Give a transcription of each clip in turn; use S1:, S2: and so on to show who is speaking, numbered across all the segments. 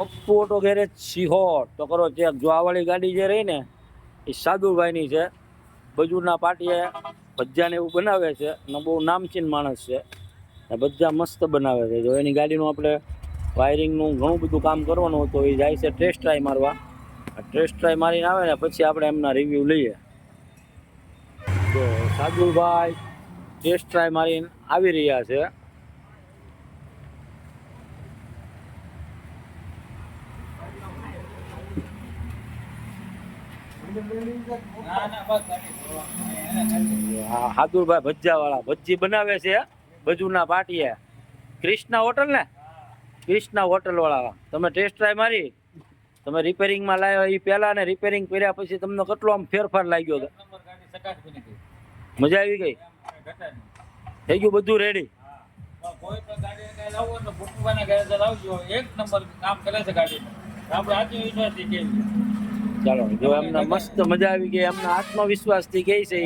S1: Pappu auto garage Sihor તો કરો check. જો આ વાળી ગાડી જે રહી ને એ સાદુભાઈની છે. બજુરના પાટીએ ભજીયાને એવું બનાવે છે અને બહુ નામચીન માણસ છે. ભજીયા મસ્ત બનાવે છે. જો એની ગાડીનું આપણે વાયરિંગનું ઘણું બધું કામ કરવાનું હતું. એ જાય છે ટેસ્ટ ટ્રાય મારવા. ટેસ્ટ ટ્રાય મારીને આવે ને પછી આપણે એમના રિવ્યૂ લઈએ. તો સાદુભાઈ ટેસ્ટ ટ્રાય મારીને આવી રહ્યા છે. હાદુરભાઈ ભજીયા વાળા ભજી બનાવે છે બજુના પાટીએ. ક્રિષ્ના હોટલ ને, ક્રિષ્ના હોટલ વાળા. તમે ટેસ્ટ ટ્રાય મારી, તમે રિપેરિંગમાં લાવ્યા એ પહેલા ને રિપેરિંગ કર્યા પછી તમને કેટલો આમ ફેરફાર લાગ્યો હતો? મજા આવી ગઈ? થઈ ગયું બધું રેડી?
S2: કોઈ પણ ગાડી લાવો તો ભૂકવાના ગેરેજ લાવજો, એક નંબર કામ કરે છે ગાડી. આપણે આત્મવિશ્વાસથી કહીએ.
S1: ચાલો, જો એમને મસ્ત મજા આવી ગઈ, એમના આત્મવિશ્વાસથી કહે છે.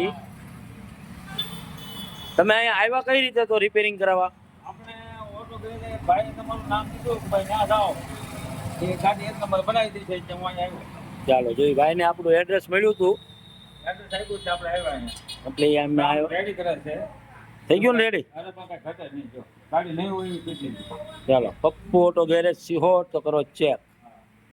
S1: તમે અહીંયા આવ્યા કઈ રીતે તો રિપેરિંગ કરાવવા?
S2: આપણે ઓટો ગેરેજ ભાઈ તમારું નામ કીધું કે ભાઈ ત્યાં જાઓ, એ ગાડી એક નંબર બનાવી દીધી છે. હું અહીંયા આવ્યો.
S1: ચાલો, જો ભાઈને આપણું એડ્રેસ મળ્યું હતું
S2: એડ્રેસ આપ્યું છે, આપણે આવ્યા અહીંયા.
S1: એટલે એમને આવ્યો.
S2: રેડી કરે છે.
S1: થઈ ગયું ને રેડી?
S2: અરે પણ કાંઈ ઘટે નહીં. જો ગાડી નહીં હોય એવી કેટલી.
S1: ચાલો, પપ્પુ ઓટો ગેરેજ સિહોર તો કરો ચેક.